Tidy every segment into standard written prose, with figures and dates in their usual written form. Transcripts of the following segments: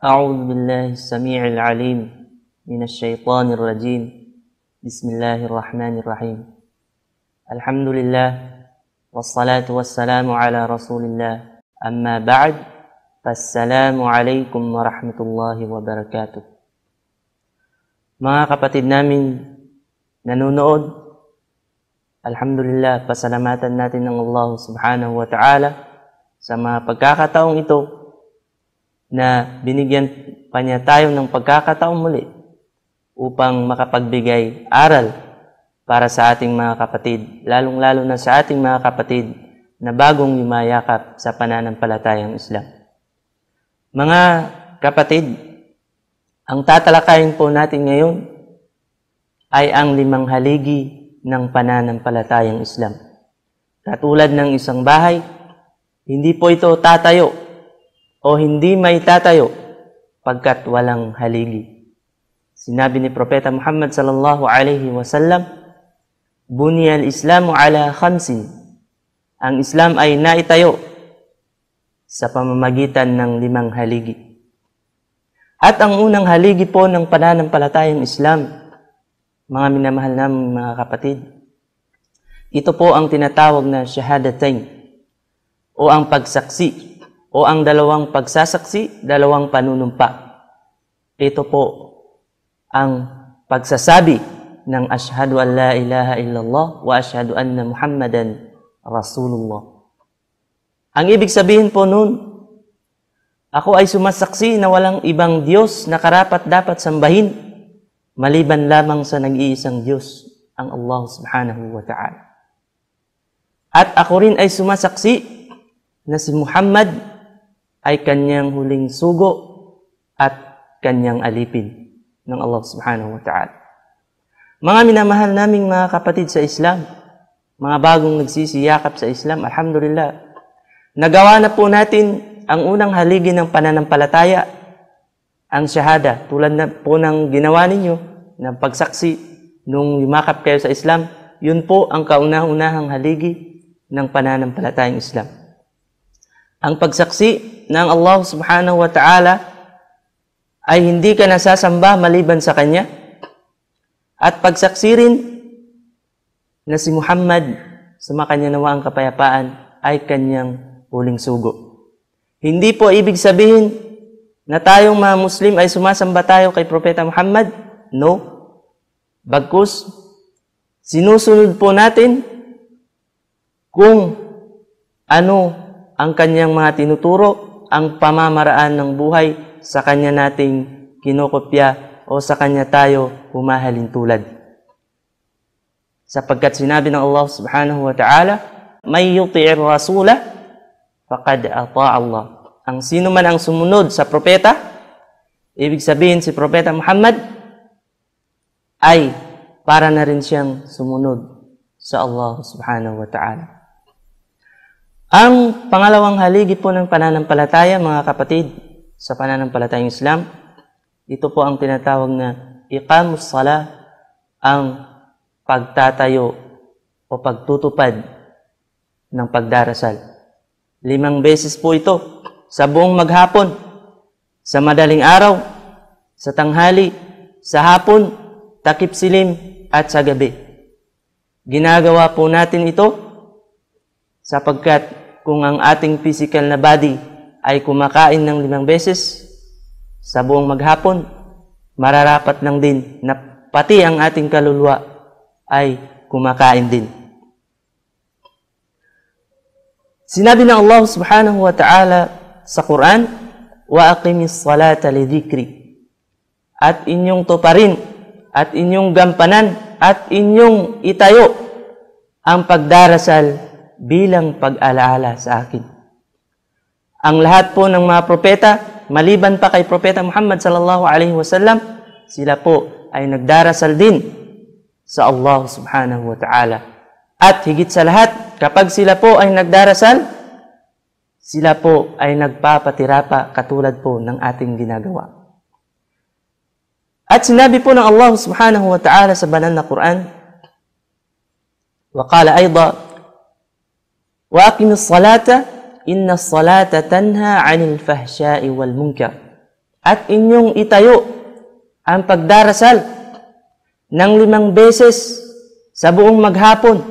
أعوذ بالله السميع العليم من الشيطان الرجيم بسم الله الرحمن الرحيم الحمد لله والصلاة والسلام على رسول الله أما بعد فالسلام عليكم ورحمة الله وبركاته. Mga kapatid namin nanonood, alhamdulillah, pasalamatan natin ng Allah subhanahu wa ta'ala sa mga pagkakataong ito na binigyan pa niya tayo ng pagkakataong muli upang makapagbigay aral para sa ating mga kapatid, lalong-lalo na sa ating mga kapatid na bagong yumayakap sa pananampalatayang Islam. Mga kapatid, ang tatalakayin po natin ngayon ay ang 5 haligi ng pananampalatayang Islam. Katulad ng isang bahay, hindi po ito tatayo o hindi may tatayo pagkat walang haligi. Sinabi ni Propeta Muhammad sallallahu alaihi wasallam, "Bunya al-Islamu ala 5." Ang Islam ay naitayo sa pamamagitan ng 5 haligi. At ang unang haligi po ng pananampalatayang Islam, mga minamahal naming mga kapatid, ito po ang tinatawag na shahadatain o ang pagsaksi o ang 2 pagsasaksi, 2 panunumpa. Ito po ang pagsasabi ng ashhadu an la ilaha illallah wa ashhadu anna Muhammadan Rasulullah. Ang ibig sabihin po nun, ako ay sumasaksi na walang ibang Diyos na karapat-dapat sambahin maliban lamang sa nag-iisang Diyos, ang Allah subhanahu wa ta'ala. At ako rin ay sumasaksi na si Muhammad ay kanyang huling sugo at kanyang alipin ng Allah subhanahu wa ta'ala. Mga minamahal naming mga kapatid sa Islam, mga bagong nagsisiyakap sa Islam, alhamdulillah, nagawa na po natin ang unang haligi ng pananampalataya, ang shahada, tulad na po ng ginawa ninyo, ng pagsaksi nung yumakap kayo sa Islam, yun po ang kauna-unahang haligi ng pananampalatayang Islam. Ang pagsaksi ng Allah subhanahu wa ta'ala ay hindi ka nasasamba maliban sa Kanya, at pagsaksi rin na si Muhammad, sumakanya nawa ang kapayapaan, ay Kanyang huling sugo. Hindi po ibig sabihin na tayong mga Muslim ay sumasamba tayo kay Propeta Muhammad. No. Bagkus, sinusunod po natin kung ano ang kanyang mga tinuturo, ang pamamaraan ng buhay sa kanya nating kinokopya o sa kanya tayo humahalin tulad. Sapagkat sinabi ng Allah subhanahu wa ta'ala, "May yuti'ir rasula faqad ata'a Allah." Ang sino man ang sumunod sa propeta, ibig sabihin si Propeta Muhammad, ay para na rin siyang sumunod sa Allah subhanahu wa ta'ala. Ang pangalawang haligi po ng pananampalataya, mga kapatid, sa pananampalatayang Islam, ito po ang tinatawag na iqamus salah, ang pagtatayo o pagtutupad ng pagdarasal. 5 beses po ito sa buong maghapon, sa madaling araw, sa tanghali, sa hapon, takip silim, at sa gabi. Ginagawa po natin ito sapagkat kung ang ating physical na body ay kumakain ng 5 beses sa buong maghapon, mararapat lang din na pati ang ating kaluluwa ay kumakain din. Sinabi ng Allah subhanahu wa ta'ala sa Quran, "Wa aqimis salata li dhikri." At inyong tuparin, at inyong gampanan, at inyong itayo ang pagdarasal bilang pag-alaala sa akin. Ang lahat po ng mga propeta, maliban pa kay Propeta Muhammad sallallahu alaihi wasallam, sila po ay nagdarasal din sa Allah subhanahu wa ta'ala. At higit sa lahat, kapag sila po ay nagdarasal, sila po ay nagpapatirapa katulad po ng ating ginagawa. At sinabi po ng Allah subhanahu wa ta'ala sa banal na Quran, wa qala ayda, "Wa aqimis salata, inna salata tanha 'anil fahsya'i wal munkar." at inyong itayo ang pagdarasal ng 5 beses sa buong maghapon.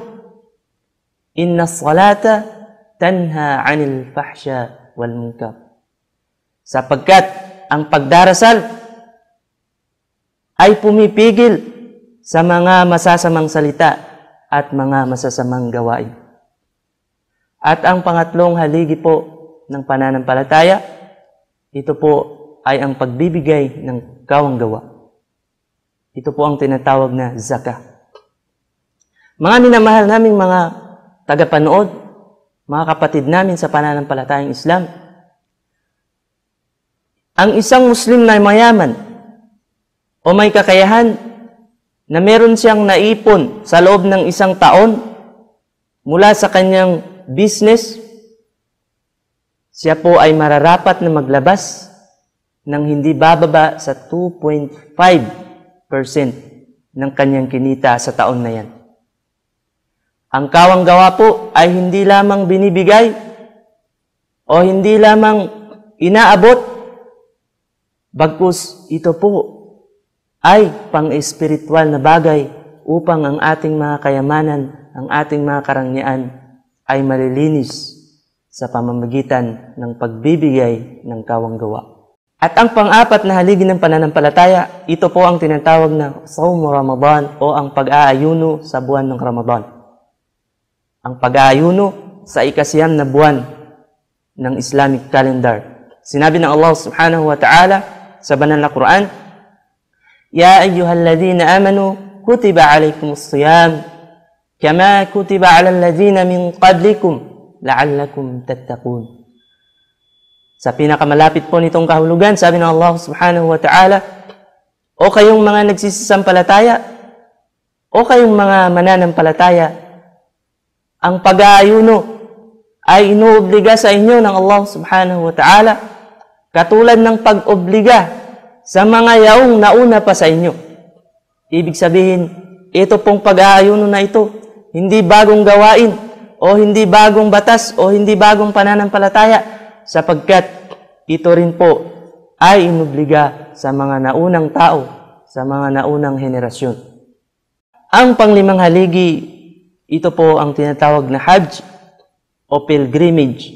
Inna salata tanha 'anil fahsya wal munkar. Sapagkat ang pagdarasal ay pumipigil sa mga masasamang salita at mga masasamang gawain. At ang pangatlong haligi po ng pananampalataya, ito po ay ang pagbibigay ng kawanggawa. Ito po ang tinatawag na zakah. Mga minamahal naming mga tagapanood, mga kapatid namin sa pananampalatayang Islam, ang isang Muslim na mayaman o may kakayahan na meron siyang naipon sa loob ng isang taon mula sa kanyang business, siya po ay mararapat na maglabas ng hindi bababa sa 2.5% ng kanyang kinita sa taon na yan. Ang kawanggawa po ay hindi lamang binibigay o hindi lamang inaabot, bagkus ito po ay pang-espiritual na bagay upang ang ating mga kayamanan, ang ating mga karangyaan ay malilinis sa pamamagitan ng pagbibigay ng kawanggawa. At ang pang-apat na haligi ng pananampalataya, ito po ang tinatawag na Sawm Ramadan o ang pag-aayuno sa buwan ng Ramadan. Ang pag-aayuno sa ika-9 na buwan ng Islamic calendar. Sinabi ng Allah subhanahu wa ta'ala sa banal na Quran, Ya ayyuhalladhina amanu, kutiba alaykumus siyam, kama kutiba alal ladhina min qablikum, la'allakum tattaqun. Sa pinakamalapit po nitong kahulugan, sabi ng Allah subhanahu wa ta'ala, o kayong mga nagsisisampalataya, o kayong mga mananampalataya, ang pag-aayuno ay inuobliga sa inyo ng Allah subhanahu wa ta'ala, katulad ng pag-obliga sa mga yaong nauna pa sa inyo. Ibig sabihin, ito pong pag-aayuno na ito, hindi bagong gawain, o hindi bagong batas, o hindi bagong pananampalataya, sapagkat ito rin po ay inubliga sa mga naunang tao, sa mga naunang henerasyon. Ang panglimang haligi, ito po ang tinatawag na Hajj o pilgrimage,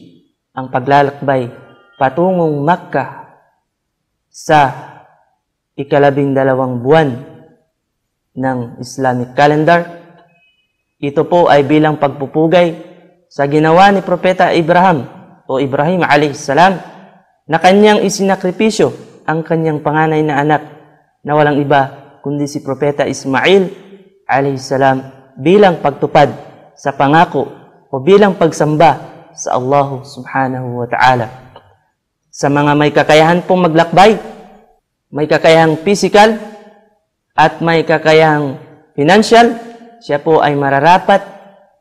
ang paglalakbay patungong Makkah sa 12 buwan ng Islamic calendar. Ito po ay bilang pagpupugay sa ginawa ni Propeta Ibrahim o Ibrahim alayhisalam na kanyang isinakripisyo ang kanyang panganay na anak na walang iba kundi si Propeta Ismail alayhisalam bilang pagtupad sa pangako o bilang pagsamba sa Allah subhanahu wa ta'ala. Sa mga may kakayahan pong maglakbay, may kakayahang physical at may kakayahang financial, siya po ay mararapat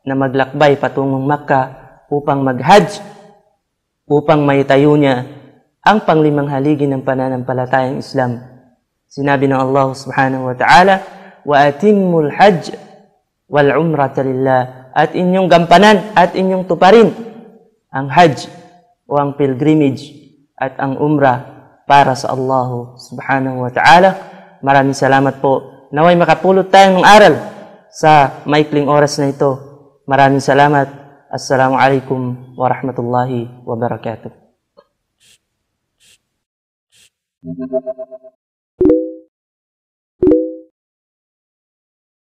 na maglakbay patungong Makkah upang mag-Hajj, upang maitayo niya ang panglimang haligi ng pananampalatayang Islam. Sinabi ng Allah subhanahu wa ta'ala, wa atimmul hajj wal umrata lillah, at inyong gampanan at inyong tuparin ang Hajj o ang pilgrimage at ang umrah para sa Allah subhanahu wa ta'ala. Maraming salamat po. Naway makapulot tayo ng aral sa maikling oras na ito. Maraming salamat. Assalamualaikum warahmatullahi wabarakatuh.